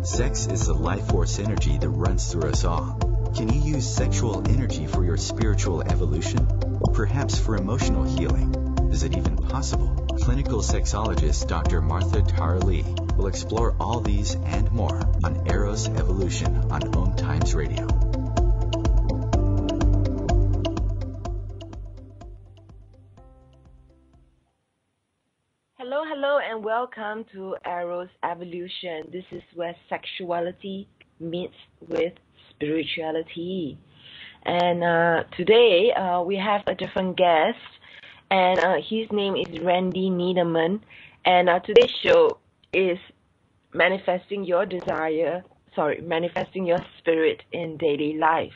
Sex is the life force energy that runs through us all. Can you use sexual energy for your spiritual evolution? Or perhaps for emotional healing? Is it even possible? Clinical sexologist Dr. Martha Tarlee will explore all these and more on Eros Evolution on Om Times Radio. Hello, and welcome to Eros Evolution. This is where sexuality meets with spirituality. And today we have a different guest, and his name is Randy Niederman. And today's show is manifesting your spirit in daily life.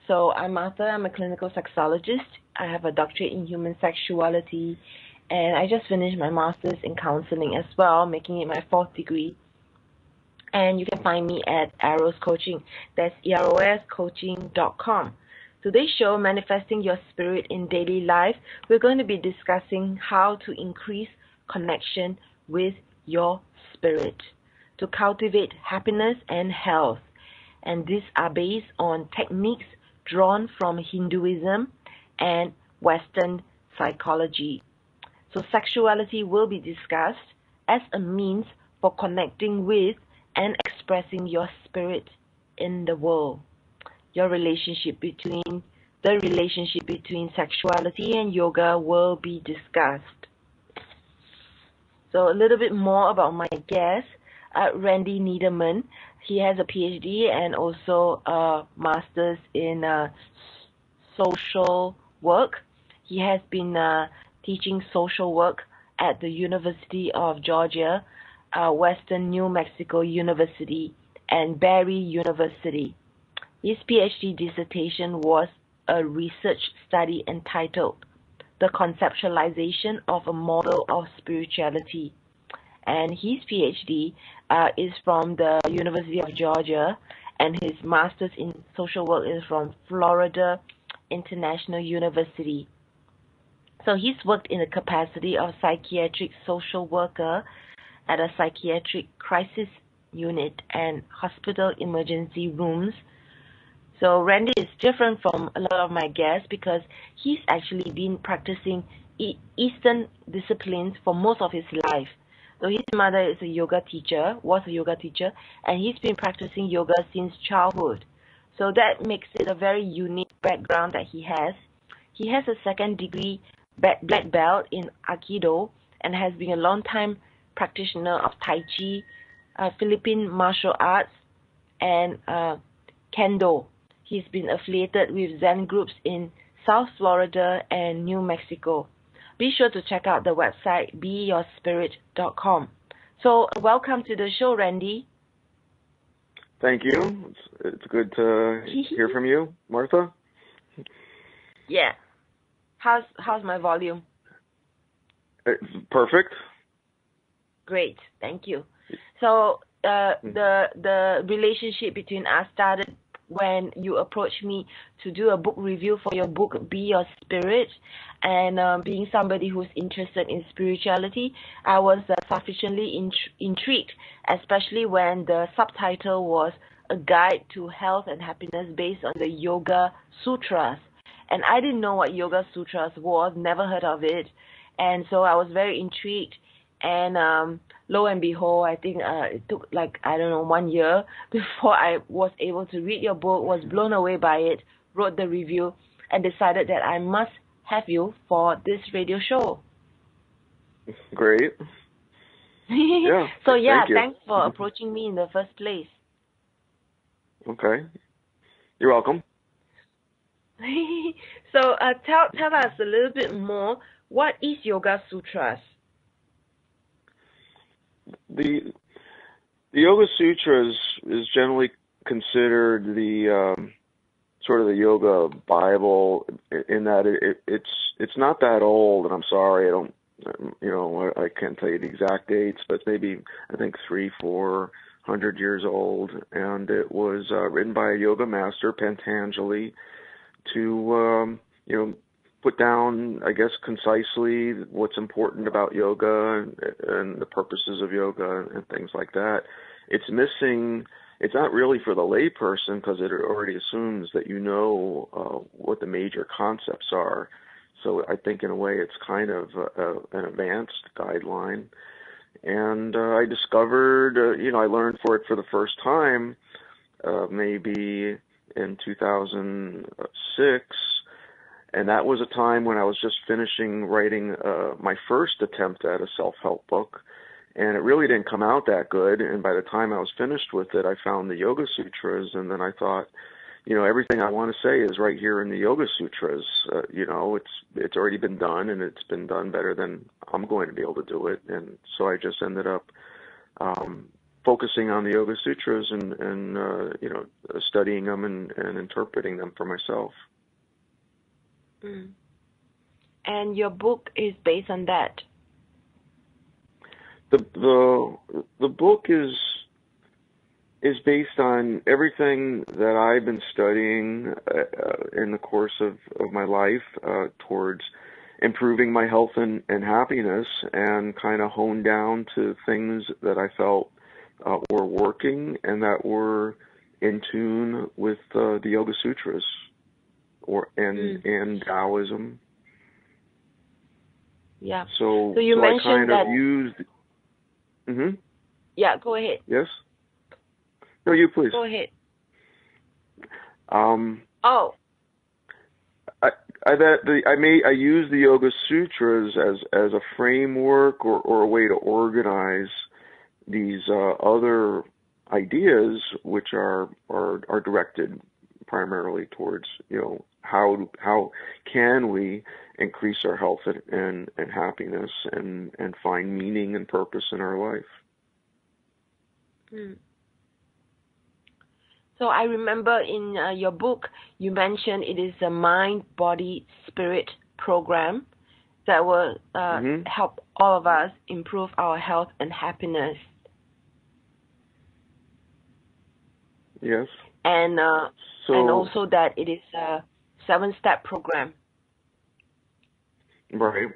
So I'm Martha. I'm a clinical sexologist. I have a doctorate in human sexuality. And I just finished my master's in counseling as well, making it my 4th degree. And you can find me at Eros Coaching. That's eroscoaching.com. Today's show, Manifesting Your Spirit in Daily Life, we're going to be discussing how to increase connection with your spirit, to cultivate happiness and health. And these are based on techniques drawn from Hinduism and Western psychology. So sexuality will be discussed as a means for connecting with and expressing your spirit in the world. The relationship between sexuality and yoga will be discussed. So a little bit more about my guest, Randy Niederman. He has a Ph.D. and also a master's in social work. He has been teaching social work at the University of Georgia, Western New Mexico University, and Barry University. His Ph.D. dissertation was a research study entitled The Conceptualization of a Model of Spirituality. And his Ph.D. is from the University of Georgia, and his master's in social work is from Florida International University. So he's worked in the capacity of psychiatric social worker at a psychiatric crisis unit and hospital emergency rooms. So Randy is different from a lot of my guests because he's actually been practicing Eastern disciplines for most of his life. So his mother was a yoga teacher, and he's been practicing yoga since childhood. So that makes it a very unique background that he has. He has a 2nd degree black belt in Aikido and has been a long-time practitioner of Tai Chi, Philippine martial arts, and Kendo. He's been affiliated with Zen groups in South Florida and New Mexico. Be sure to check out the website beyourspirit.com. So welcome to the show, Randy. Thank you. It's good to hear from you, Martha. Yeah. How's my volume? It's perfect. Great, thank you. So the relationship between us started when you approached me to do a book review for your book, Be Your Spirit. And being somebody who's interested in spirituality, I was sufficiently intrigued, especially when the subtitle was A Guide to Health and Happiness based on the Yoga Sutras. And I didn't know what Yoga Sutras was, never heard of it. And so I was very intrigued. And lo and behold, I think it took 1 year before I was able to read your book, was blown away by it, wrote the review, and decided that I must have you for this radio show. Great. Yeah. So yeah, thanks for approaching me in the first place. Okay. You're welcome. So tell us a little bit more. What is Yoga Sutras? The Yoga Sutras is generally considered the sort of the yoga Bible in that it's not that old, and I'm sorry I can't tell you the exact dates, but maybe I think 300-400 years old, and it was written by a yoga master, Patanjali, to put down, I guess, concisely what's important about yoga and the purposes of yoga and things like that. it's missing. It's not really for the layperson because it already assumes that you know what the major concepts are. So I think in a way it's kind of an advanced guideline. And I discovered, I learned for it for the first time maybe in 2006. And that was a time when I was just finishing writing my first attempt at a self-help book. And it really didn't come out that good. And by the time I was finished with it, I found the Yoga Sutras. And then I thought, everything I want to say is right here in the Yoga Sutras. It's already been done, and it's been done better than I'm going to be able to do it. And so I just ended up focusing on the Yoga Sutras and studying them and interpreting them for myself. Mm. And your book is based on that. The book is based on everything that I've been studying in the course of my life towards improving my health and happiness, and kind of honed down to things that I felt were working and that were in tune with the Yoga Sutras and Taoism. Yeah. So you mentioned I kind that of used. Mm-hmm. Yeah, go ahead. Yes. No, you please. Go ahead. I use the Yoga Sutras as a framework or a way to organize these other ideas, which are directed primarily towards how can we increase our health and happiness and find meaning and purpose in our life. Mm. So I remember in your book, you mentioned it is a mind, body, spirit program that will help all of us improve our health and happiness. Yes. And also that it is a 7-step program. Right.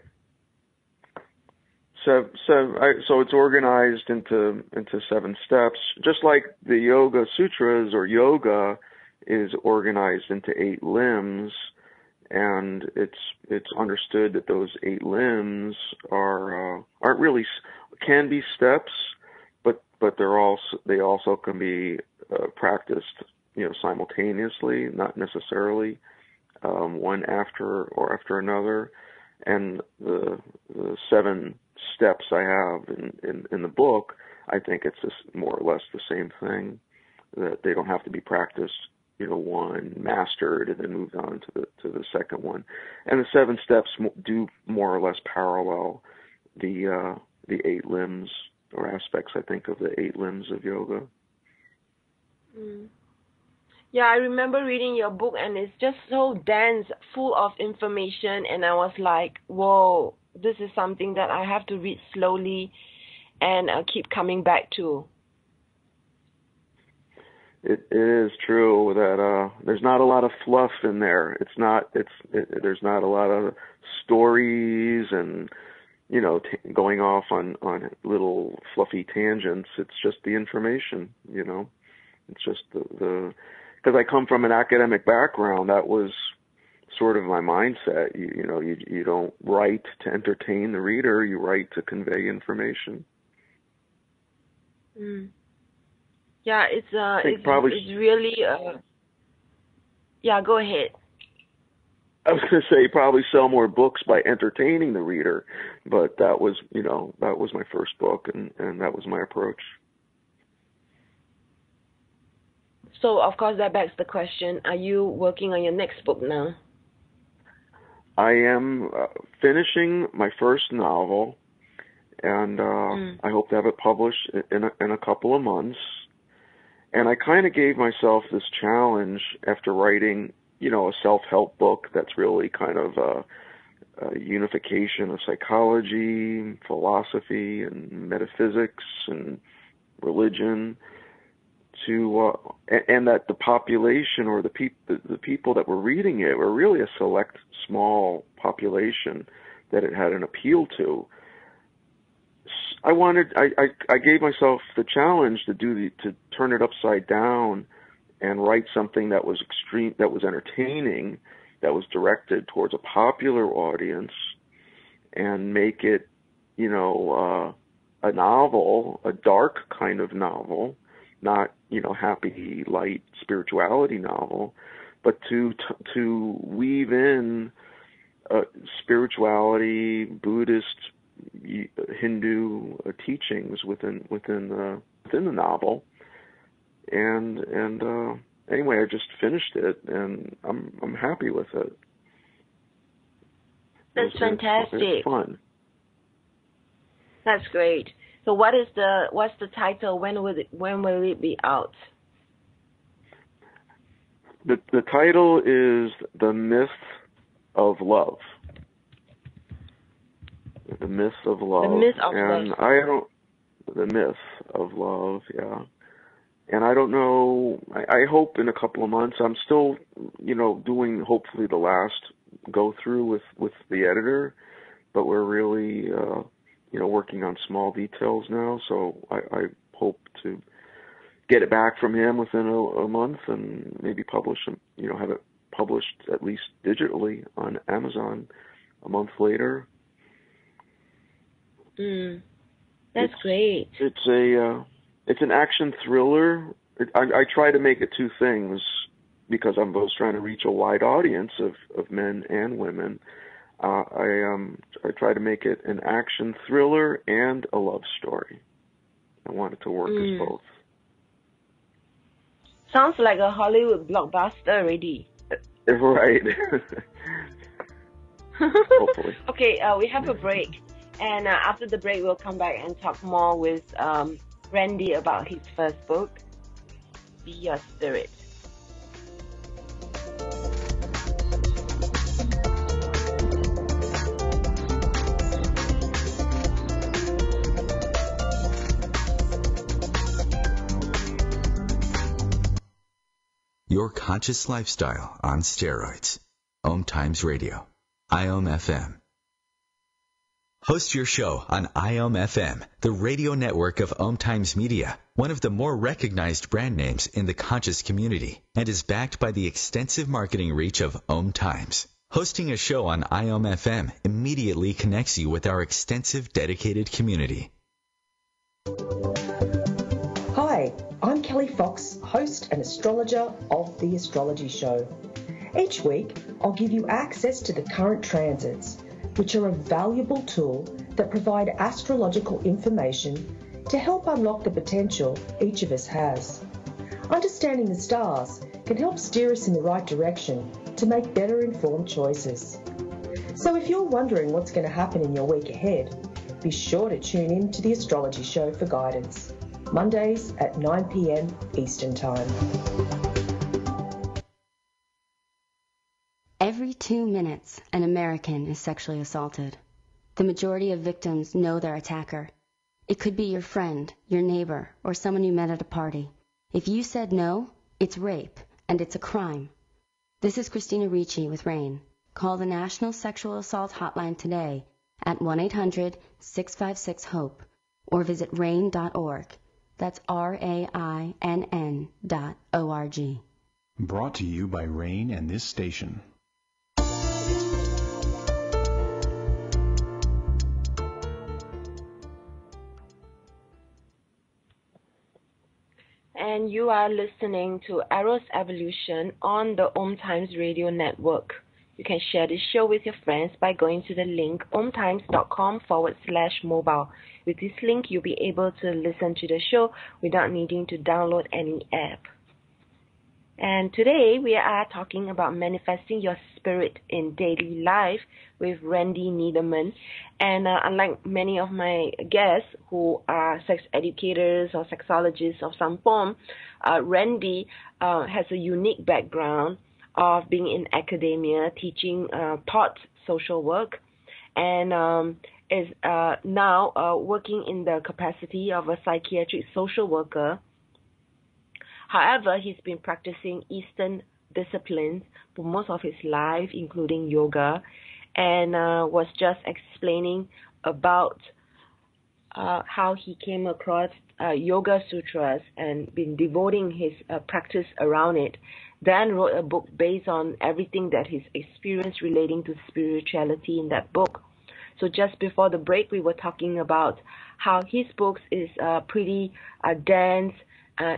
So it's organized into 7 steps, just like the Yoga Sutras or yoga is organized into 8 limbs, and it's understood that those 8 limbs aren't really, can be steps, but they also can be practiced simultaneously, not necessarily one after another. And the 7 steps I have in the book, I think it's just more or less the same thing, that they don't have to be practiced, one mastered and then moved on to the second one. And the 7 steps do more or less parallel the 8 limbs or aspects, I think, of the 8 limbs of yoga. Mm. Yeah, I remember reading your book, and it's just so dense, full of information, and I was like, whoa, this is something that I have to read slowly and keep coming back to. It is true that there's not a lot of fluff in there. There's not a lot of stories and going off on little fluffy tangents. It's just the information. It's just the because I come from an academic background. That was sort of my mindset. You don't write to entertain the reader. You write to convey information. Mm. Yeah, it's really. Yeah, go ahead. I was going to say probably sell more books by entertaining the reader, but that was my first book, and that was my approach. So, of course, that begs the question, are you working on your next book now? I am finishing my first novel, and I hope to have it published in a couple of months. And I kind of gave myself this challenge after writing, a self-help book that's really kind of a unification of psychology, philosophy, and metaphysics, and religion, and that the population or the people that were reading it were really a select small population that it had an appeal to. I gave myself the challenge to turn it upside down and write something that was extreme, that was entertaining, that was directed towards a popular audience, and make it, a novel, a dark kind of novel, not, happy, light spirituality novel, but to weave in spirituality, Buddhist, Hindu teachings within the novel, and anyway, I just finished it, and I'm happy with it. That's fantastic. It's fun. That's great. So what's the title? When will it be out? The title is The Myth of Love. The Myth of Love. The Myth of Love. The Myth of Love, yeah. And I don't know, I hope in a couple of months, I'm still, doing hopefully the last go through with the editor, but we're really, working on small details now, so I hope to get it back from him within a month and maybe publish them, have it published at least digitally on Amazon a month later. That's great. It's an action thriller. I try to make it two things because I'm both trying to reach a wide audience of men and women. I try to make it an action thriller and a love story. I want it to work as both. Sounds like a Hollywood blockbuster already. Right. Hopefully. Okay, we have a break. And after the break, we'll come back and talk more with Randy about his first book, Be Your Spirit. Your conscious lifestyle on steroids. Om Times Radio. IOM FM. Host your show on IOM FM, the radio network of Om Times Media, one of the more recognized brand names in the conscious community, and is backed by the extensive marketing reach of Om Times. Hosting a show on IOM FM immediately connects you with our extensive dedicated community. Hi, I'm Kelly Fox, host and astrologer of The Astrology Show. Each week, I'll give you access to the current transits, which are a valuable tool that provide astrological information to help unlock the potential each of us has. Understanding the stars can help steer us in the right direction to make better informed choices. So if you're wondering what's going to happen in your week ahead, be sure to tune in to The Astrology Show for guidance, Mondays at 9 p.m. Eastern Time. Every 2 minutes, an American is sexually assaulted. The majority of victims know their attacker. It could be your friend, your neighbor, or someone you met at a party. If you said no, it's rape, and it's a crime. This is Christina Ricci with RAIN. Call the National Sexual Assault Hotline today at 1-800-656-HOPE or visit RAIN.org. That's RAINN.org. Brought to you by RAIN and this station. And you are listening to Eros Evolution on the Om Times Radio Network. You can share this show with your friends by going to the link omtimes.com/mobile. With this link, you'll be able to listen to the show without needing to download any app. And today we are talking about manifesting your spirit in daily life with Randy Niederman. And unlike many of my guests who are sex educators or sexologists of some form, Randy has a unique background of being in academia, teaching taught social work, and is now working in the capacity of a psychiatric social worker. However, he's been practicing Eastern disciplines for most of his life, including yoga, and was just explaining about how he came across Yoga Sutras and been devoting his practice around it, then wrote a book based on everything that he's experienced relating to spirituality in that book. So just before the break, we were talking about how his book is pretty dense,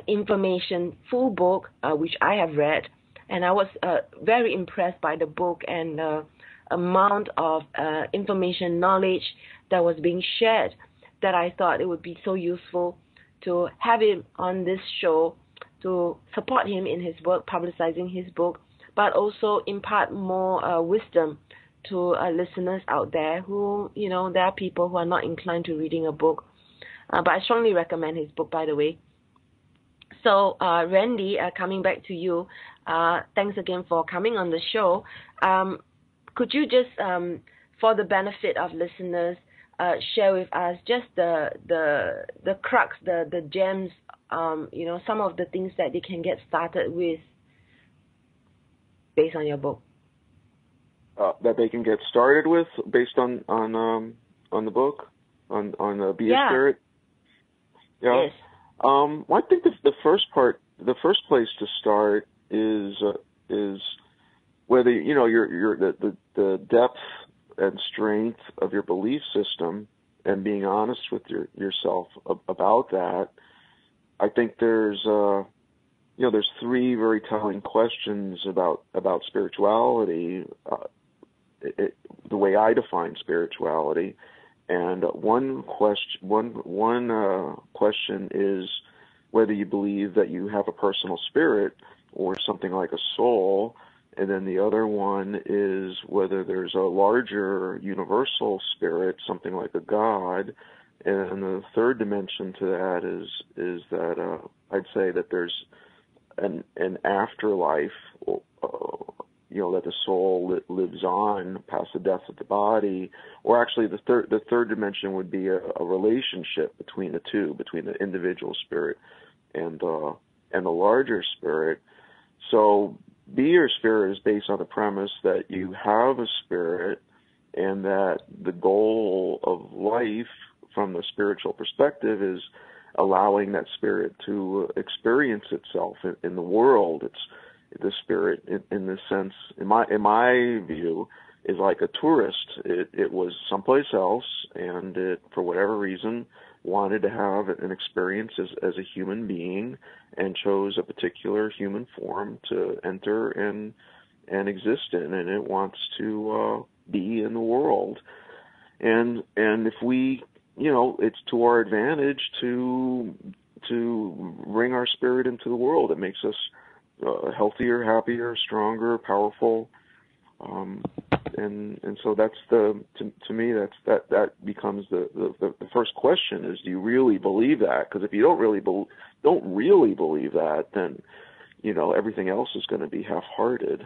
information-full book, which I have read, and I was very impressed by the book and amount of information, knowledge that was being shared, that I thought it would be so useful to have him on this show to support him in his work, publicizing his book, but also impart more wisdom to listeners out there who, there are people who are not inclined to reading a book. But I strongly recommend his book, by the way. So, Randy, coming back to you, thanks again for coming on the show. Could you just, for the benefit of listeners, share with us just the crux, the gems, some of the things that they can get started with based on your book? That they can get started with based on the book, on Be a Spirit. Yeah. Yes. Well, I think the first place to start is whether your the depth and strength of your belief system, and being honest with yourself about that. I think there's three very telling questions about spirituality, the way I define spirituality. And one question is whether you believe that you have a personal spirit or something like a soul. And then the other one is whether there's a larger universal spirit, something like a God. And the third dimension to that is that I'd say that there's an afterlife, that the soul lives on past the death of the body. Or actually, the third dimension would be a relationship between the two, between the individual spirit and the larger spirit. So, Be Your Spirit is based on the premise that you have a spirit, and that the goal of life from the spiritual perspective is allowing that spirit to experience itself in the world. It's the spirit, in this sense, in my view, is like a tourist. It was someplace else, and it, for whatever reason, wanted to have an experience as a human being, and chose a particular human form to enter and exist in, and it wants to be in the world. And if we, it's to our advantage to bring our spirit into the world. It makes us healthier, happier, stronger, powerful, and so that's to me that becomes the first question is, do you really believe that? Because if you don't really believe that, then everything else is going to be half-hearted.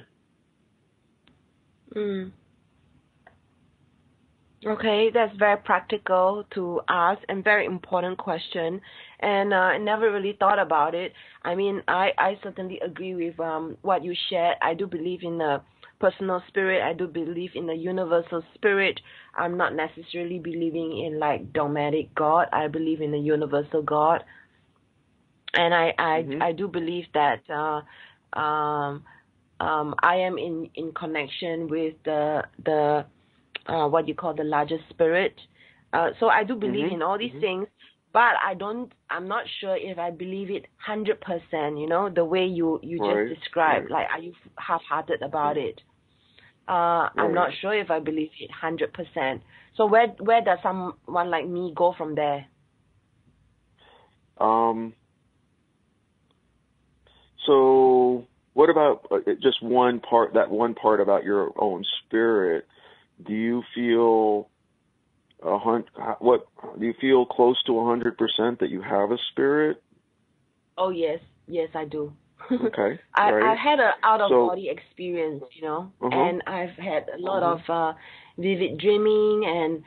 Okay, that's very practical to ask and very important question, and I never really thought about it. I mean, I certainly agree with what you shared. I do believe in the personal spirit. I do believe in the universal spirit. I'm not necessarily believing in like dogmatic God. I believe in the universal God, and I do believe that I am in connection with the what you call the larger spirit. So I do believe in all these things, but I'm not sure if I believe it 100%, the way you just described. Like, are you half-hearted about it? I'm not sure if I believe it 100%. So where does someone like me go from there? So what about just one part about your own spirit? Do you feel do you feel close to 100% that you have a spirit? Oh yes, I do. Okay. I had an out-of-body experience, and I've had a lot of vivid dreaming, and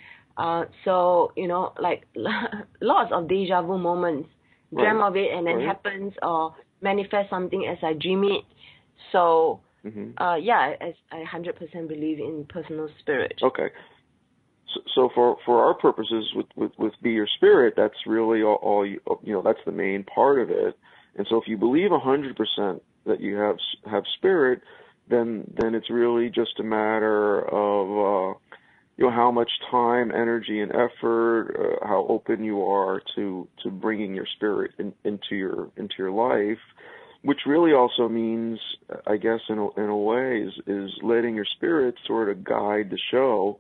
so like lots of deja vu moments. Dream of it and then happens, or manifest something as I dream it. So. I 100% believe in personal spirit. Okay. So for our purposes with Be Your Spirit, that's really all you know, that's the main part of it. And so if you believe 100% that you have spirit, then it's really just a matter of you know, how much time, energy, and effort, how open you are to bringing your spirit into your life, which really also means, I guess, in a way, is letting your spirit sort of guide the show.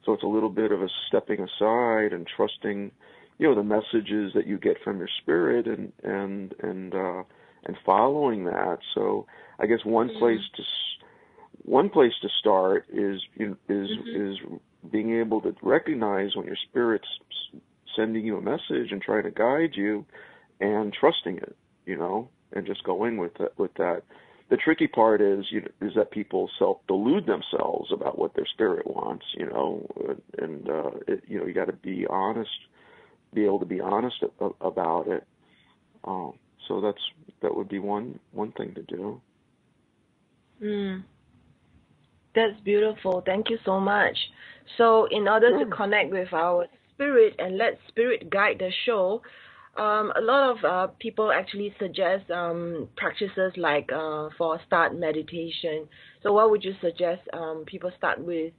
So it's a little bit of a stepping aside and trusting, you know, the messages that you get from your spirit and following that. So I guess one place to start is being able to recognize when your spirit's sending you a message and trying to guide you, and trusting it, you know, and just going with that. The tricky part is that people self-delude themselves about what their spirit wants, you know, and you know, you got to be honest, be able to be honest about it. So that would be one thing to do. That's beautiful. Thank you so much. So in order to connect with our spirit and let spirit guide the show, a lot of people actually suggest practices like for start meditation. So what would you suggest people start with?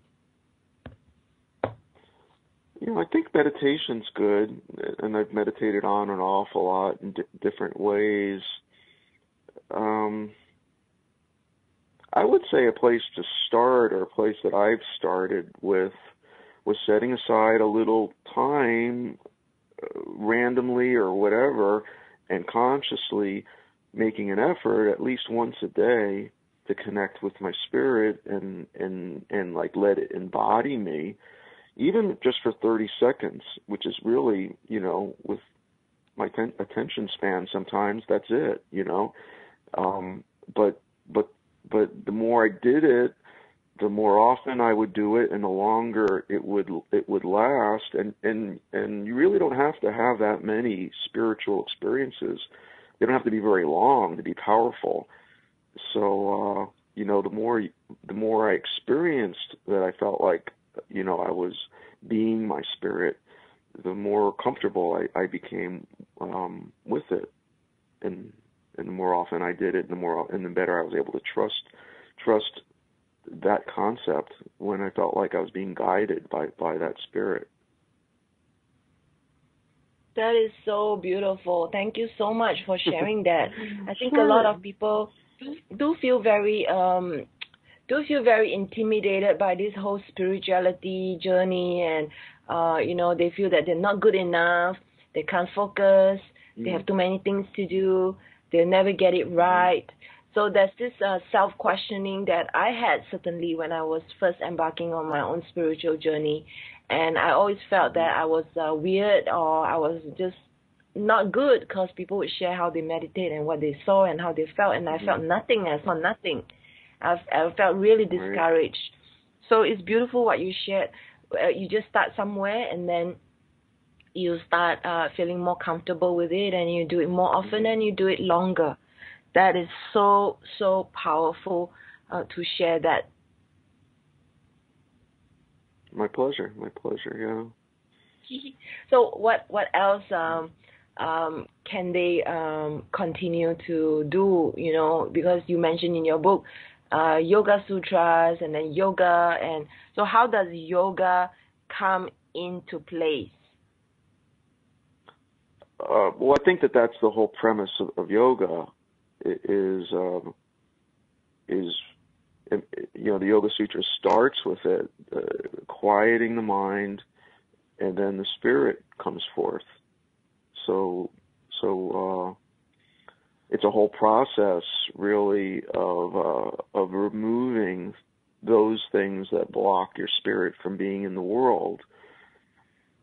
You know, I think meditation's good, and I've meditated on and off a lot in different ways. I would say a place to start, or a place that I've started with, was setting aside a little time randomly or whatever, and consciously making an effort at least once a day to connect with my spirit and like let it embody me, even just for 30 seconds, which is really, you know, with my attention span sometimes, that's it, you know. But the more I did it, the more often I would do it, and the longer it would last. And you really don't have to have that many spiritual experiences. They don't have to be very long to be powerful. So you know, the more I experienced that I felt like, you know, I was being my spirit, the more comfortable I became with it, and the more often I did it, and the better I was able to trust that concept when I felt like I was being guided by that spirit. That is so beautiful. Thank you so much for sharing that. I think a lot of people do feel very intimidated by this whole spirituality journey, and you know, they feel that they're not good enough, they can't focus, they have too many things to do, they'll never get it right. So there's this self-questioning that I had certainly when I was first embarking on my own spiritual journey, and I always felt that I was weird, or I was just not good, because people would share how they meditate and what they saw and how they felt, and I felt nothing. I saw nothing. I felt really discouraged. So it's beautiful what you shared. You just start somewhere, and then you start feeling more comfortable with it, and you do it more often, and you do it longer. That is so powerful to share that. My pleasure, yeah. So what else can they continue to do, you know, because you mentioned in your book Yoga Sutras and then yoga, and so how does yoga come into place? Well, I think that's the whole premise of yoga, is you know, the Yoga Sutra starts with it, quieting the mind, and then the spirit comes forth. So it's a whole process, really, of removing those things that block your spirit from being in the world.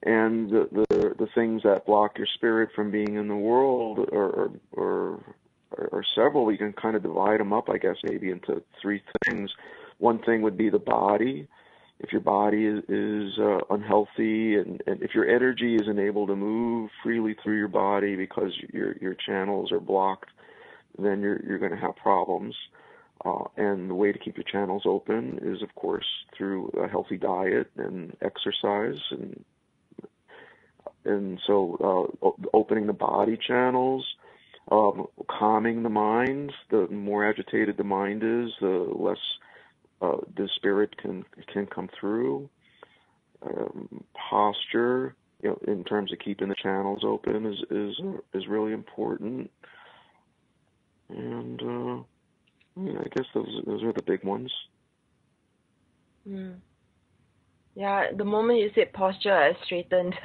And the things that block your spirit from being in the world are several. We can kind of divide them up, I guess, maybe into three things. One thing would be the body. If your body is unhealthy, and if your energy isn't able to move freely through your body because your channels are blocked, then you're going to have problems. And the way to keep your channels open is, of course, through a healthy diet and exercise, and so opening the body channels, calming the mind. The more agitated the mind is, the less the spirit can come through. Posture, in terms of keeping the channels open, is really important. And I guess those are the big ones. Yeah, the moment you said posture, I straightened.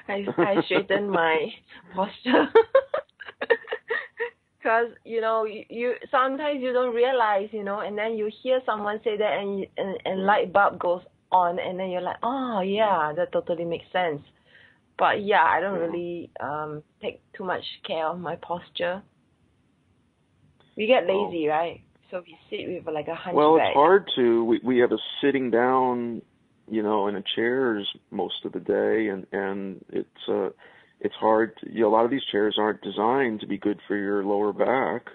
I straightened my posture. Because, you sometimes you don't realize, and then you hear someone say that and light bulb goes on, and then you're like, oh, yeah, that totally makes sense. But, yeah, I don't really take too much care of my posture. We get lazy, right? So we sit with like a hunchback. Well, it's hard to. We have a sitting down, in a chairs most of the day, and it's hard. A lot of these chairs aren't designed to be good for your lower back.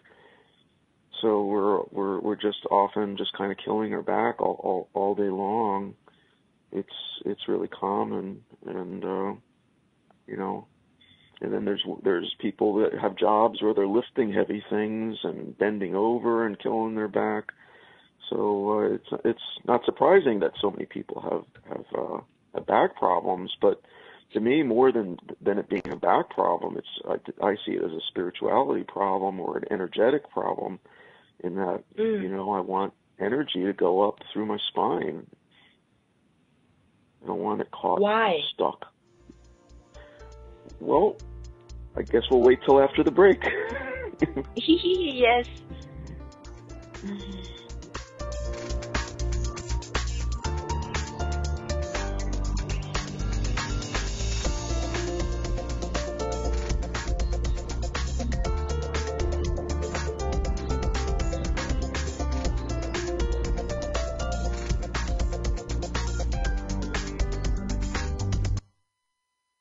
So we're just often just kind of killing our back all day long. It's really common, and and then there's people that have jobs where they're lifting heavy things and bending over and killing their back. So it's not surprising that so many people have back problems. But to me, more than it being a back problem, I see it as a spirituality problem or an energetic problem. In that, I want energy to go up through my spine. I don't want it caught stuck. Well, I guess we'll wait till after the break. Yes.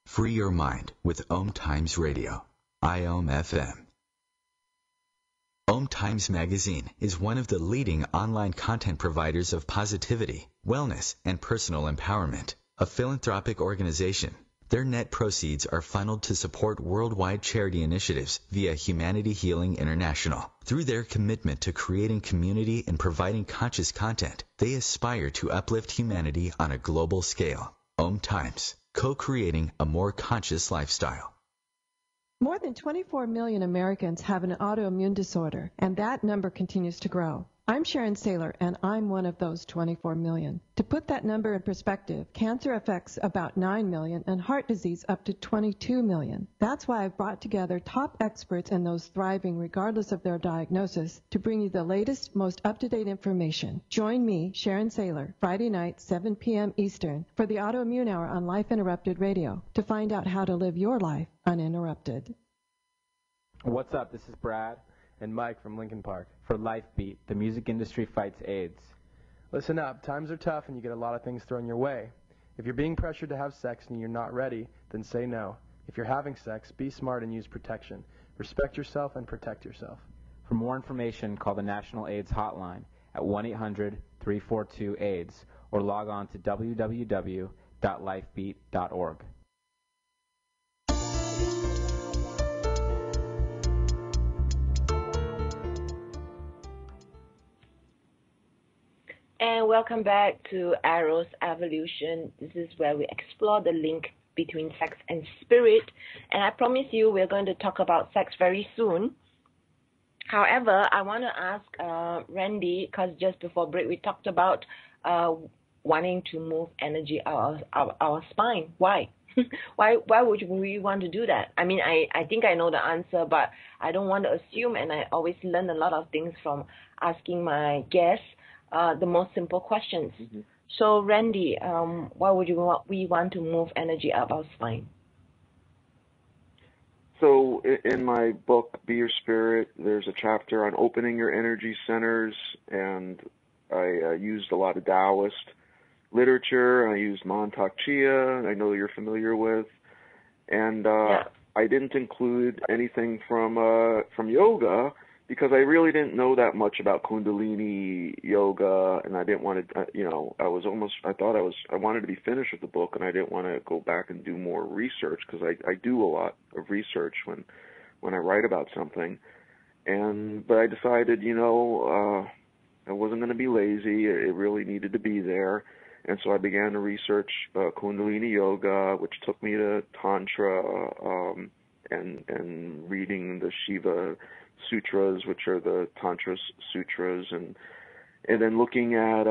Free your mind with Om Times Radio, IOM FM. Om Times Magazine is one of the leading online content providers of positivity, wellness, and personal empowerment. A philanthropic organization, their net proceeds are funneled to support worldwide charity initiatives via Humanity Healing International. Through their commitment to creating community and providing conscious content, they aspire to uplift humanity on a global scale. Om Times, co-creating a more conscious lifestyle. More than 24 million Americans have an autoimmune disorder, and that number continues to grow. I'm Sharon Saylor, and I'm one of those 24 million. To put that number in perspective, cancer affects about 9 million and heart disease up to 22 million. That's why I've brought together top experts and those thriving regardless of their diagnosis to bring you the latest, most up-to-date information. Join me, Sharon Saylor, Friday night, 7 p.m. Eastern, for the Autoimmune Hour on Life Interrupted Radio to find out how to live your life uninterrupted. What's up? This is Brad and Mike from Lincoln Park for Life Beat, the music industry fights AIDS. Listen up, times are tough and you get a lot of things thrown your way. If you're being pressured to have sex and you're not ready, then say no. If you're having sex, be smart and use protection. Respect yourself and protect yourself. For more information, call the National AIDS Hotline at 1-800-342-AIDS or log on to www.lifebeat.org. And welcome back to Eros Evolution. This is where we explore the link between sex and spirit. And I promise you we're going to talk about sex very soon. However, I want to ask Randy, because just before break we talked about wanting to move energy out of our spine. Why? Why would we want to do that? I mean, I think I know the answer, but I don't want to assume, and I always learn a lot of things from asking my guests the most simple questions. Mm-hmm. So, Randy, why would we want to move energy up our spine? So, in my book, Be Your Spirit, there's a chapter on opening your energy centers, and I used a lot of Taoist literature, and I used Montauk Chia, I know you're familiar with, and I didn't include anything from yoga, because I really didn't know that much about Kundalini yoga, and I didn't want to, I wanted to be finished with the book, and I didn't want to go back and do more research, because I do a lot of research when I write about something. But I decided, I wasn't going to be lazy. It really needed to be there. And so I began to research Kundalini yoga, which took me to Tantra, and reading the Shiva Sutras, which are the Tantra Sutras, and then looking at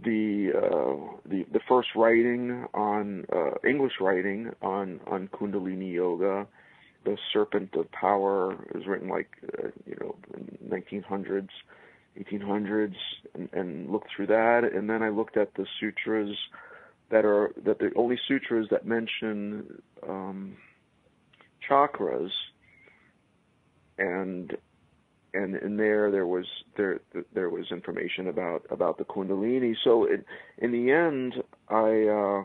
the first writing on English writing on Kundalini yoga. The Serpent of Power was written in 1900s, 1800s, and looked through that. And then I looked at the sutras the only sutras that mention chakras, and in there was information about the Kundalini. So in the end, I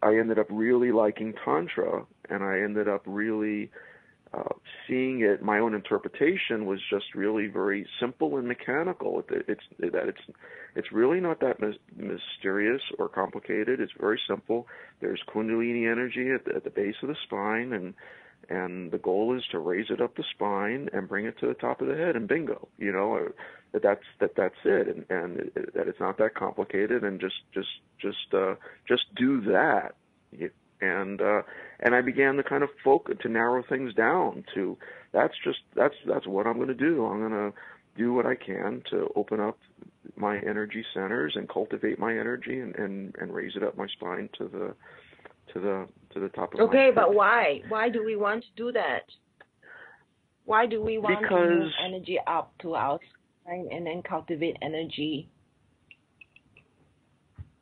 ended up really liking Tantra, and I ended up really seeing it. My own interpretation was just really very simple and mechanical. It's really not that mysterious or complicated. It's very simple. There's Kundalini energy at the base of the spine, and the goal is to raise it up the spine and bring it to the top of the head, and bingo. That's it, and that it's not that complicated, and just do that. And I began to kind of focus, to narrow things down to that's what I'm going to do. I'm going to do what I can to open up my energy centers and cultivate my energy and raise it up my spine to the top of my head. Okay, but why? Why do we want to do that? Why do we want to move energy up to our spine and then cultivate energy?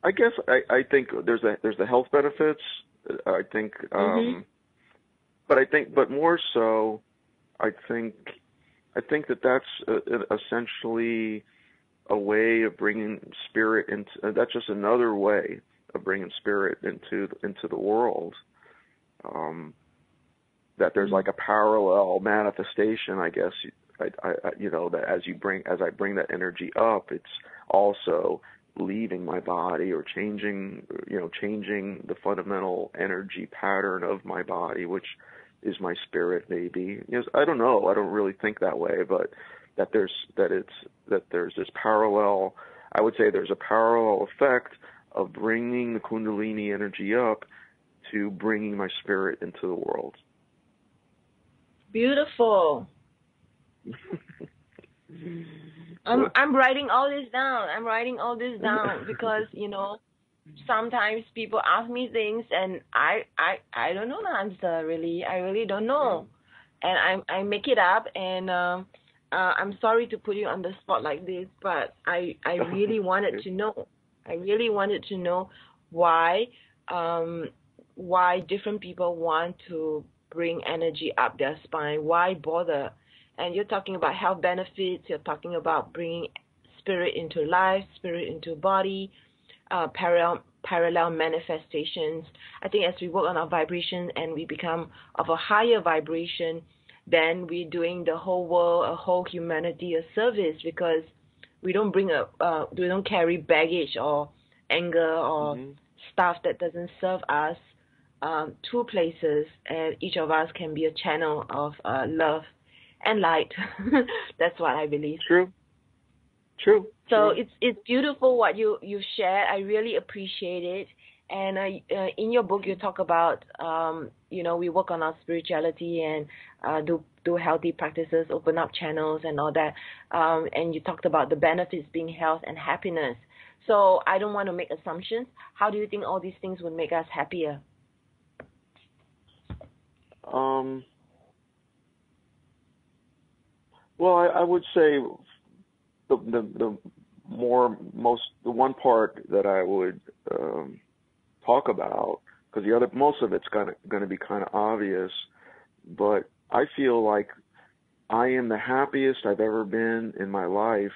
I guess I think there's the health benefits. I think, but more so, I think that's essentially a way of bringing spirit into. That's just another way of bringing spirit into the world. That there's like a parallel manifestation, I guess. That as I bring that energy up, it's also leaving my body or changing the fundamental energy pattern of my body, which is my spirit, maybe. I don't know. I don't really think that way, but that there's this parallel. I would say there's a parallel effect of bringing the Kundalini energy up to bringing my spirit into the world. Beautiful. I'm writing all this down. Because sometimes people ask me things and I don't know the answer, really. I really don't know, and I make it up, and I'm sorry to put you on the spot like this, but I really wanted to know. I really wanted to know why different people want to bring energy up their spine. Why bother? And you're talking about health benefits. You're talking about bringing spirit into life, spirit into body, parallel manifestations. I think as we work on our vibration and we become of a higher vibration, then we're doing the whole world, a whole humanity a service, because we don't we don't carry baggage or anger or stuff that doesn't serve us to places, and each of us can be a channel of love and light. That's what I believe. True. So it's beautiful what you shared. I really appreciate it. And in your book, you talk about we work on our spirituality and do healthy practices, open up channels and all that. And you talked about the benefits being health and happiness. So I don't want to make assumptions. How do you think all these things would make us happier? Well, I would say the one part that I would talk about, because most of it's going to be kind of obvious, but I feel like I am the happiest I've ever been in my life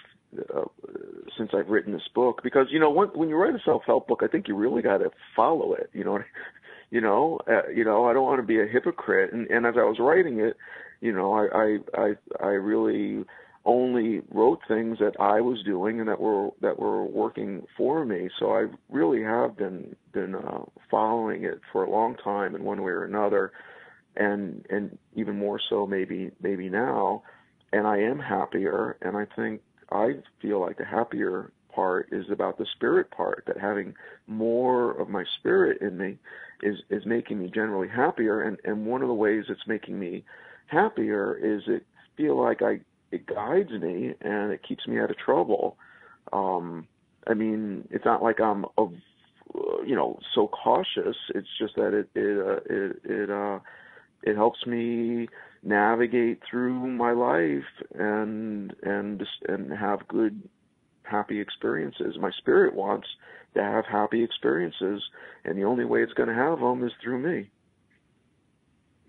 since I've written this book. Because when you write a self-help book, I think you really got to follow it. I don't want to be a hypocrite. And as I was writing it, I really only wrote things that I was doing and that were working for me. So I really have been following it for a long time in one way or another, and even more so maybe now. And I am happier, and I feel like the happier part is about the spirit part, that having more of my spirit in me is making me generally happier. And one of the ways it's making me happier is it feel like it guides me and it keeps me out of trouble. It's not like I'm so cautious. It's just that it helps me navigate through my life and have good, happy experiences. My spirit wants to have happy experiences, and the only way it's going to have them is through me.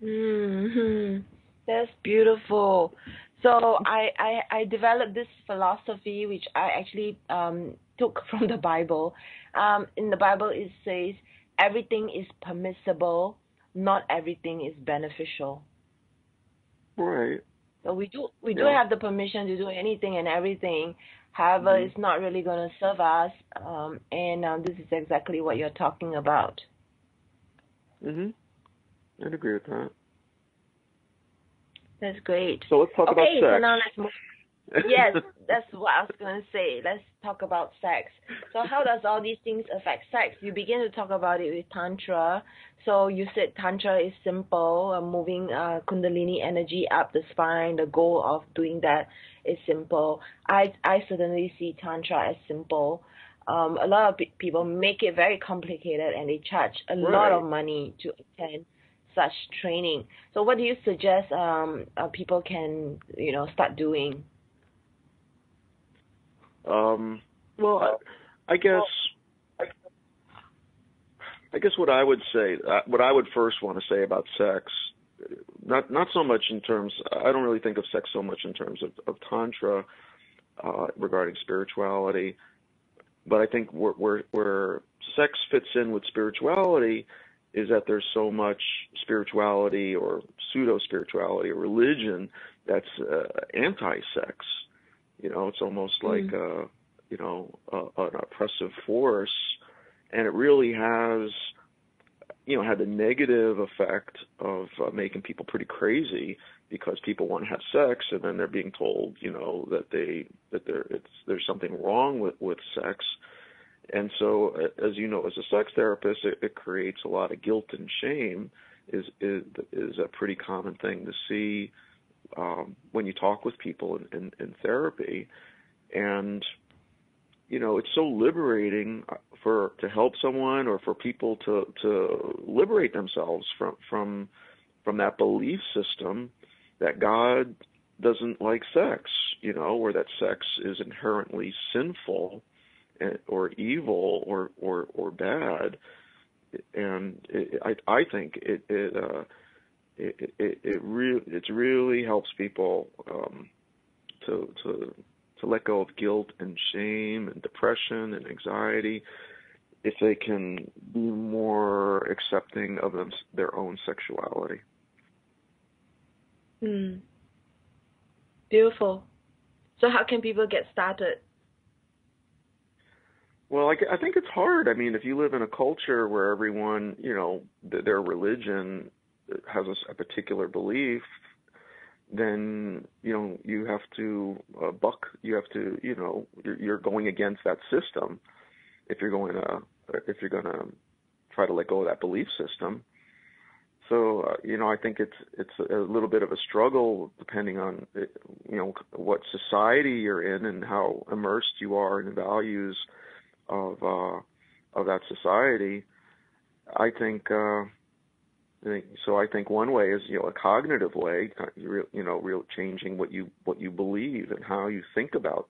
Mm-hmm. That's beautiful. So I developed this philosophy, which I actually took from the Bible. In the Bible, it says everything is permissible, not everything is beneficial. Right. So we do have the permission to do anything and everything. However, it's not really going to serve us. And this is exactly what you're talking about. Mhm. I'd agree with that. That's great. So let's talk about sex. So now let's move. Yes, that's what I was going to say. Let's talk about sex. So how does all these things affect sex? You begin to talk about it with Tantra. So you said Tantra is simple, moving Kundalini energy up the spine. The goal of doing that is simple. I certainly see Tantra as simple. A lot of people make it very complicated, and they charge a lot of money to attend such training. So what do you suggest people can start doing? Well, I guess what I would say, what I would first want to say about sex, not so much in terms, I don't really think of sex so much in terms of Tantra regarding spirituality, but I think where sex fits in with spirituality is that there's so much spirituality or pseudo-spirituality or religion that's anti-sex. It's almost like an oppressive force, and it really has, had the negative effect of making people pretty crazy, because people want to have sex, and then they're being told, that there's something wrong with sex. And so, as you know, as a sex therapist, it creates a lot of guilt and shame. Is a pretty common thing to see when you talk with people in therapy. And it's so liberating to help someone, or for people to liberate themselves from that belief system that God doesn't like sex, or that sex is inherently sinful or evil or bad. And I think it really helps people to let go of guilt and shame and depression and anxiety if they can be more accepting of their own sexuality. Beautiful. So how can people get started? Well, I think it's hard. I mean, if you live in a culture where everyone, their religion has a particular belief, then, you have to you have to, you're going against that system if you're going to try to let go of that belief system. So, I think it's a little bit of a struggle depending on, what society you're in and how immersed you are in the values of that society. I think one way is, a cognitive way, real changing what you believe and how you think about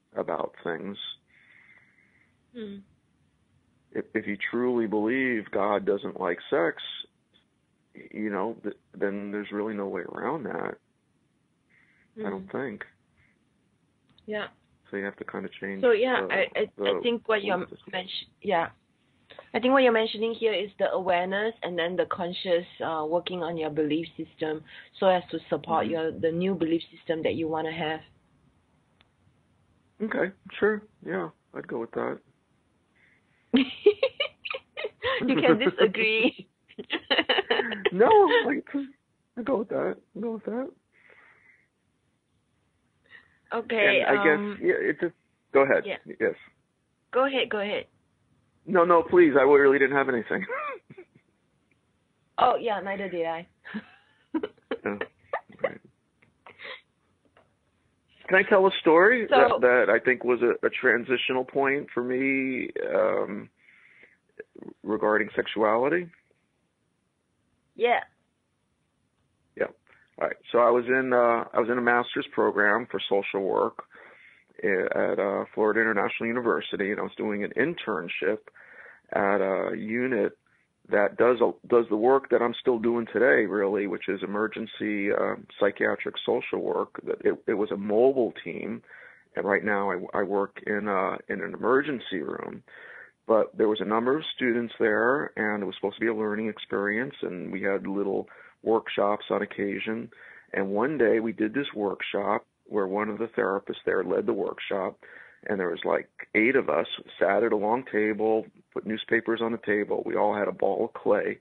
things. If you truly believe God doesn't like sex, then there's really no way around that. I don't think. Yeah. So you have to kind of change. So I think what you mentioned, I think what you're mentioning here is the awareness and then the conscious working on your belief system so as to support the new belief system that you want to have. Okay, sure. Yeah, I'd go with that. You can disagree. No, I'd go with that. Okay. And I guess, it's just, go ahead. Yeah. Yes. Go ahead. No, please. I really didn't have anything. Oh, yeah, neither did I. Yeah. Right. Can I tell a story that I think was a transitional point for me regarding sexuality? Yeah. Yeah. All right. So I was in a master's program for social work at Florida International University, and I was doing an internship at a unit that does the work that I'm still doing today, really, which is emergency psychiatric social work. It was a mobile team, and right now I work in an emergency room. But there was a number of students there, and it was supposed to be a learning experience, and we had little workshops on occasion. And one day we did this workshop where one of the therapists there led the workshop, and there was like 8 of us, sat at a long table, put newspapers on the table. We all had a ball of clay,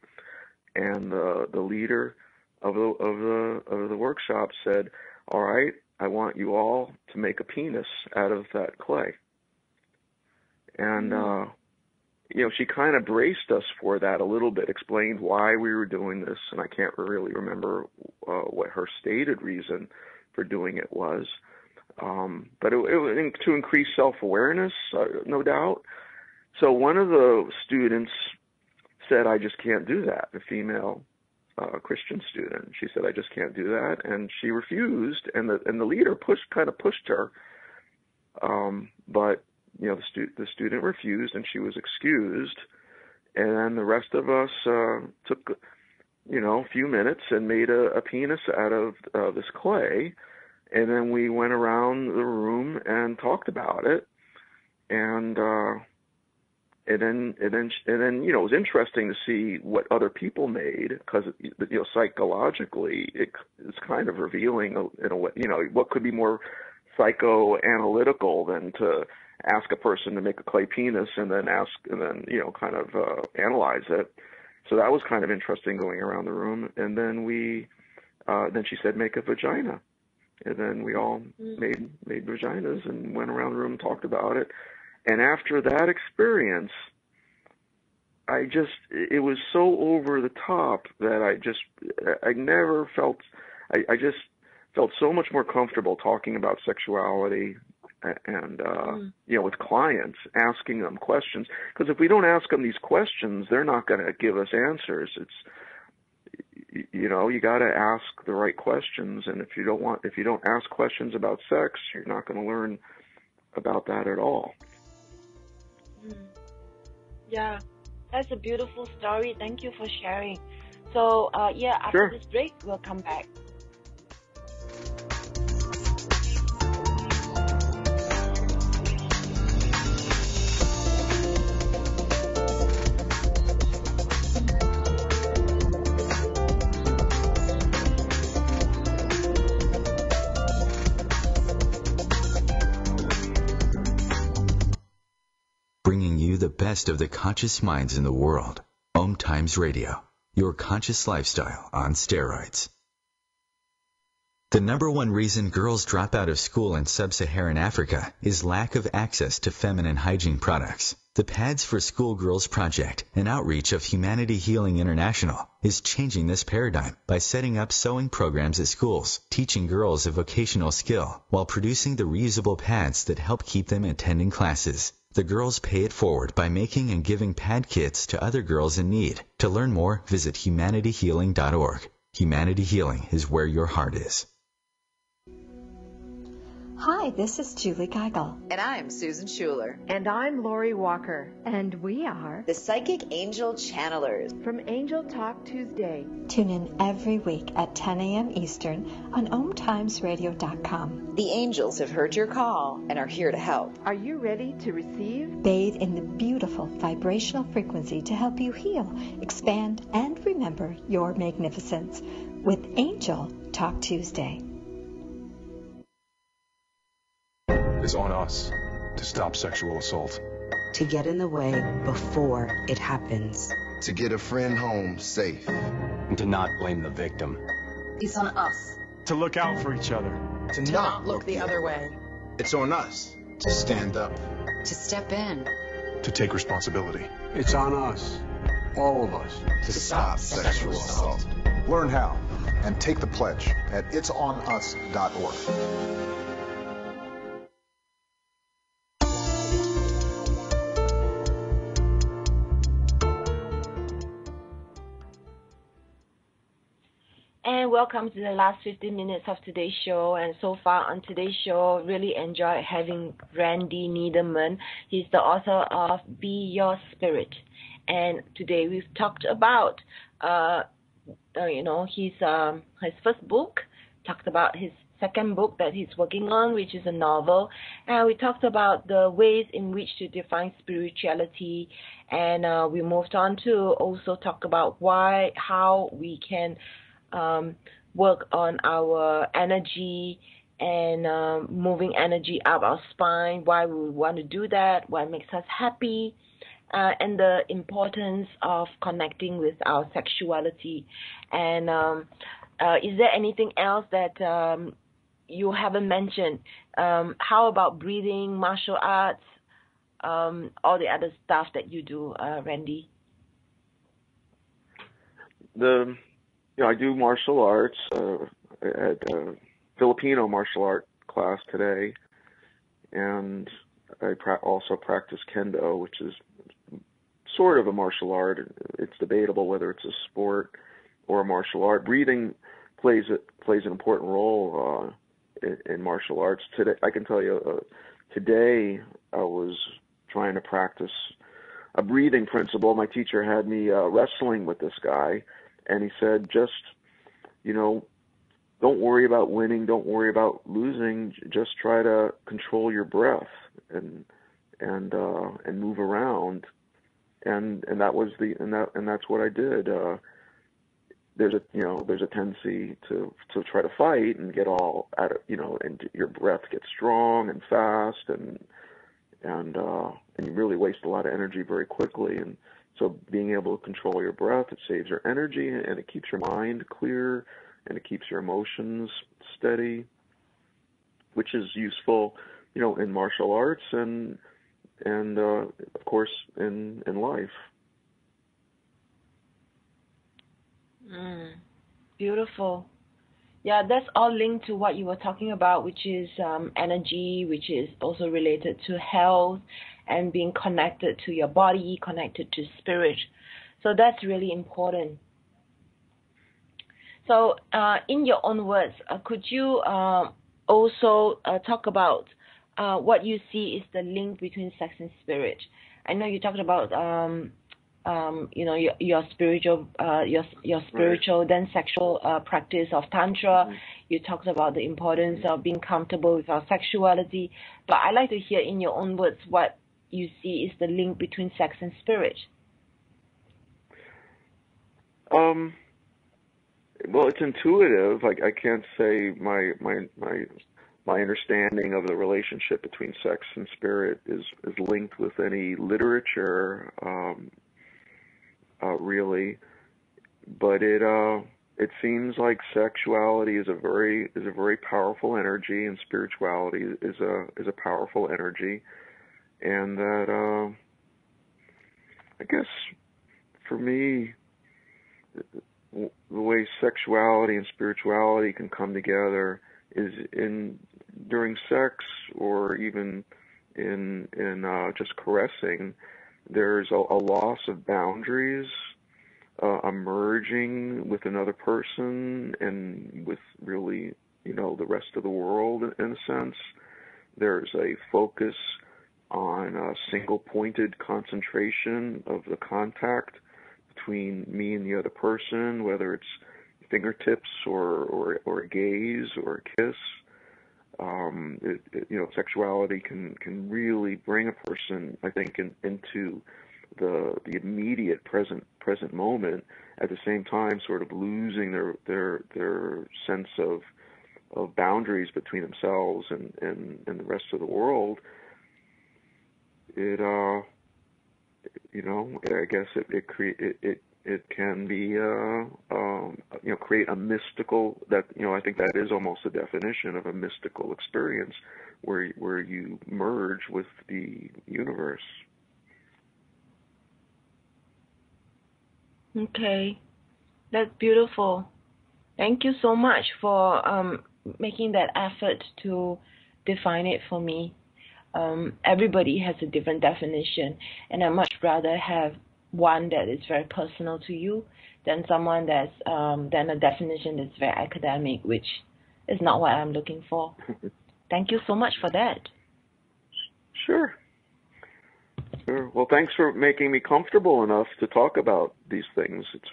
and the leader of the workshop said, "All right, I want you all to make a penis out of that clay." And she kind of braced us for that a little bit, explained why we were doing this, and I can't really remember what her stated reason for doing it was. But it was to increase self-awareness, no doubt. So one of the students said, "I just can't do that," a female Christian student. She said, "I just can't do that," and she refused, and the leader pushed her. But the student refused, and she was excused. And then the rest of us took a few minutes and made a penis out of this clay. And then we went around the room and talked about it, and then it was interesting to see what other people made, because psychologically it's kind of revealing in a way. What could be more psychoanalytical than to ask a person to make a clay penis and then kind of analyze it. So that was kind of interesting, going around the room. And then then she said, "Make a vagina." And then we all made vaginas and went around the room and talked about it. And after that experience, it was so over the top that I never felt, I just felt so much more comfortable talking about sexuality and, with clients, asking them questions. Because if we don't ask them these questions, they're not going to give us answers. You got to ask the right questions, and if you don't ask questions about sex, you're not going to learn about that at all. Yeah, that's a beautiful story. Thank you for sharing. So, after this break, we'll come back. Bringing you the best of the conscious minds in the world. Om Times Radio, your conscious lifestyle on steroids. The number one reason girls drop out of school in sub-Saharan Africa is lack of access to feminine hygiene products. The Pads for Schoolgirls Project, an outreach of Humanity Healing International, is changing this paradigm by setting up sewing programs at schools, teaching girls a vocational skill, while producing the reusable pads that help keep them attending classes. The girls pay it forward by making and giving pad kits to other girls in need. To learn more, visit humanityhealing.org. Humanity Healing is where your heart is. Hi, this is Julie Geigel. And I'm Susan Schuler. And I'm Lori Walker. And we are the Psychic Angel Channelers from Angel Talk Tuesday. Tune in every week at 10 a.m. Eastern on ohmtimesradio.com. The angels have heard your call and are here to help. Are you ready to receive? Bathe in the beautiful vibrational frequency to help you heal, expand, and remember your magnificence with Angel Talk Tuesday. It's on us to stop sexual assault. To get in the way before it happens. To get a friend home safe. And to not blame the victim. It's on us. To look out for each other. To not look the other way. It's on us to stand up. To step in. To take responsibility. It's on us, all of us, to stop sexual assault. Learn how and take the pledge at itsonus.org. And welcome to the last 15 minutes of today's show. And so far on today's show, really enjoyed having Randy Niederman. He's the author of Be Your Spirit. And today we've talked about, his first book, talked about his second book that he's working on, which is a novel. And we talked about the ways in which to define spirituality. And we moved on to also talk about how we can work on our energy and moving energy up our spine, why we want to do that, what makes us happy, and the importance of connecting with our sexuality. And is there anything else that you haven't mentioned? How about breathing, martial arts, all the other stuff that you do, Randy? I do martial arts. I had a Filipino martial art class today, and I also practice kendo, which is sort of a martial art. It's debatable whether it's a sport or a martial art. Breathing plays an important role in martial arts. Today, I can tell you, today I was trying to practice a breathing principle. My teacher had me wrestling with this guy. And he said, don't worry about winning, don't worry about losing. Just try to control your breath and move around. And that was and that's what I did. There's a tendency to try to fight and get all at it, and your breath gets strong and fast, and you really waste a lot of energy very quickly. And so being able to control your breath, it saves your energy, and it keeps your mind clear, and it keeps your emotions steady, which is useful, in martial arts and of course in life. Beautiful. Yeah, that's all linked to what you were talking about, which is energy, which is also related to health and being connected to your body, connected to spirit. So that's really important. So in your own words, could you also talk about what you see is the link between sex and spirit? I know you talked about your spiritual right. then sexual practice of tantra. You talked about the importance of being comfortable with our sexuality, but I'd like to hear in your own words what you see is the link between sex and spirit. Well, it's intuitive. I can't say my understanding of the relationship between sex and spirit is linked with any literature, really. But it seems like sexuality is a very powerful energy, and spirituality is a powerful energy, and that I guess for me, the way sexuality and spirituality can come together is during sex, or even in just caressing. There's a loss of boundaries, a merging with another person and with really, the rest of the world in a sense. There's a focus on a single-pointed concentration of the contact between me and the other person, whether it's fingertips or a gaze or a kiss. Sexuality can really bring a person, I think, into the immediate present moment, at the same time sort of losing their sense of boundaries between themselves and the rest of the world. I guess it can be create a mystical, that I think that is almost the definition of a mystical experience where you merge with the universe. Okay, that's beautiful. Thank you so much for making that effort to define it for me. Everybody has a different definition, and I much rather have one that is very personal to you than someone that's than a definition that's very academic, which is not what I'm looking for. Thank you so much for that. Sure. Well, thanks for making me comfortable enough to talk about these things. It's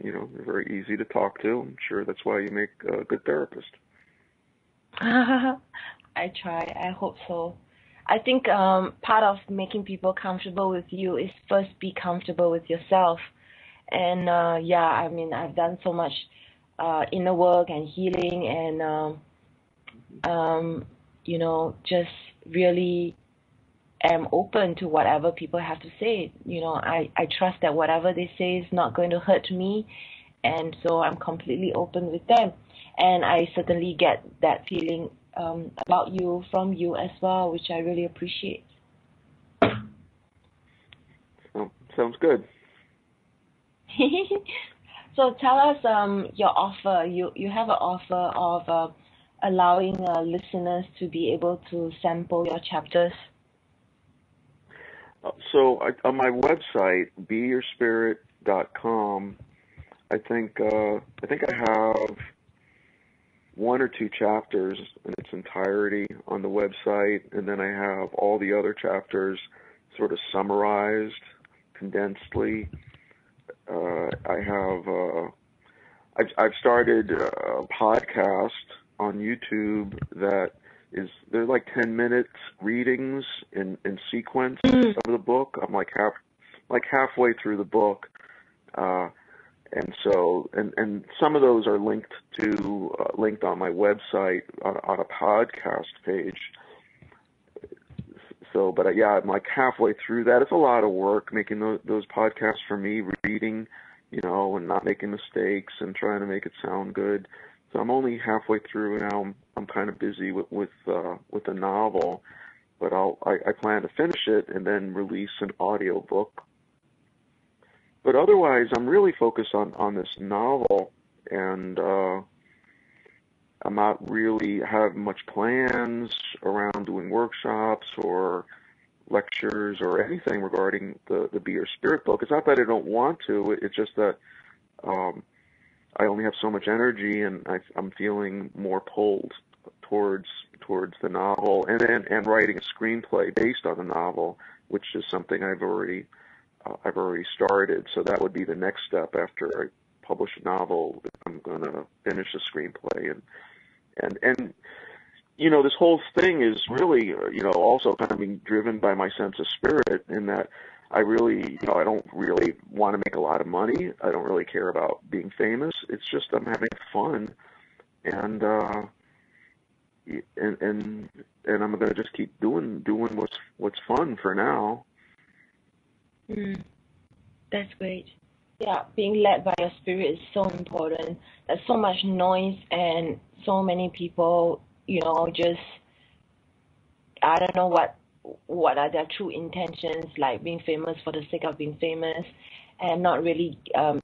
very easy to talk to. I'm sure that's why you make a good therapist. I try. I hope so. I think part of making people comfortable with you is first be comfortable with yourself. And I've done so much inner work and healing and just really am open to whatever people have to say. I trust that whatever they say is not going to hurt me, and so I'm completely open with them. And I certainly get that feeling about you from you as well, which I really appreciate. Oh, sounds good. So tell us your offer. You have an offer of allowing listeners to be able to sample your chapters. So on my website, beyourspirit.com, I think I have one or two chapters in its entirety on the website, and then I have all the other chapters sort of summarized, condensedly. I've started a podcast on YouTube that they're like 10 minutes readings in sequence of the book. I'm like halfway through the book, and some of those are linked on my website on a podcast page. So, but I'm like halfway through that. It's a lot of work making those podcasts for me, reading, and not making mistakes and trying to make it sound good. So I'm only halfway through now. I'm kind of busy with the novel, but I plan to finish it and then release an audio book. But otherwise, I'm really focused on this novel, and I'm not really having much plans around doing workshops or lectures or anything regarding the Be Your Spirit book. It's not that I don't want to. It's just that I only have so much energy, and I'm feeling more pulled towards the novel and writing a screenplay based on the novel, which is something I've already started. So that would be the next step after I publish a novel. I'm going to finish the screenplay and this whole thing is really also kind of being driven by my sense of spirit, in that I really I don't really want to make a lot of money. I don't really care about being famous. It's just I'm having fun, and I'm going to just keep doing what's fun for now. That's great. Yeah, being led by your spirit is so important. There's so much noise and so many people, just, I don't know what are their true intentions, like being famous for the sake of being famous and not really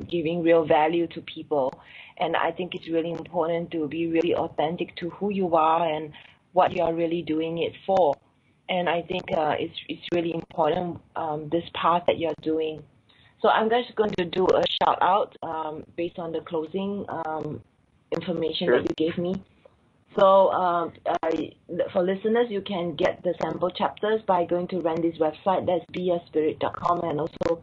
giving real value to people. And I think it's really important to be really authentic to who you are and what you are really doing it for. And I think it's really important, this path that you're doing. So I'm just going to do a shout out based on the closing information that you gave me. So for listeners, you can get the sample chapters by going to Randy's website, that's beaspirit.com, and also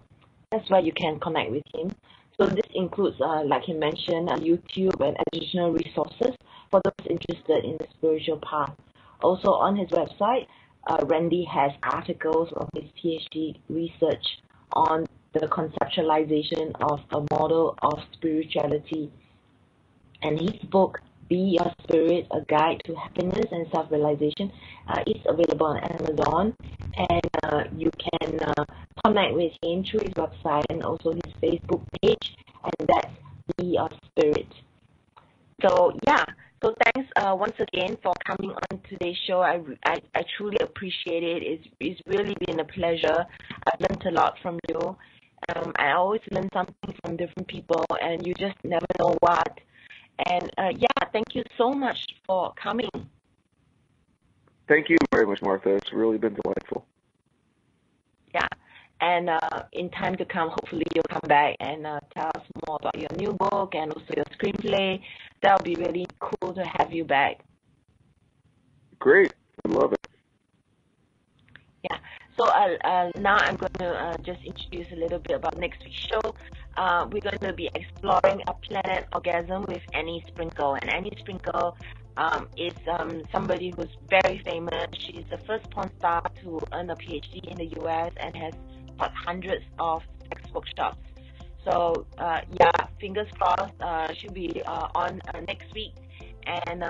that's where you can connect with him. So this includes, like he mentioned, YouTube and additional resources for those interested in the spiritual path. Also on his website, Randy has articles of his Ph.D. research on the conceptualization of a model of spirituality. And his book, Be Your Spirit, A Guide to Happiness and Self-Realization, is available on Amazon. And you can connect with him through his website and also his Facebook page, and that's Be Your Spirit. So, yeah. So thanks once again for coming on today's show. I truly appreciate it. It's really been a pleasure. I've learned a lot from you. I always learn something from different people, and you just never know what. And yeah, thank you so much for coming. Thank you very much, Martha. It's really been delightful. Yeah. And in time to come, hopefully you'll come back and tell us more about your new book and also your screenplay. That'll be really cool to have you back. Great. I love it. Yeah. So now I'm going to just introduce a little bit about next week's show. We're going to be exploring a planet orgasm with Annie Sprinkle. And Annie Sprinkle is somebody who's very famous. She's the first porn star to earn a Ph.D. in the U.S. and has taught hundreds of sex workshops. So yeah, fingers crossed, she'll be on next week. And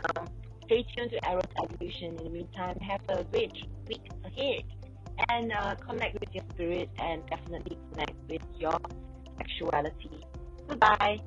stay tuned to Eros Evolution. In the meantime, have a great week ahead. And connect with your spirit and definitely connect with your sexuality. Goodbye.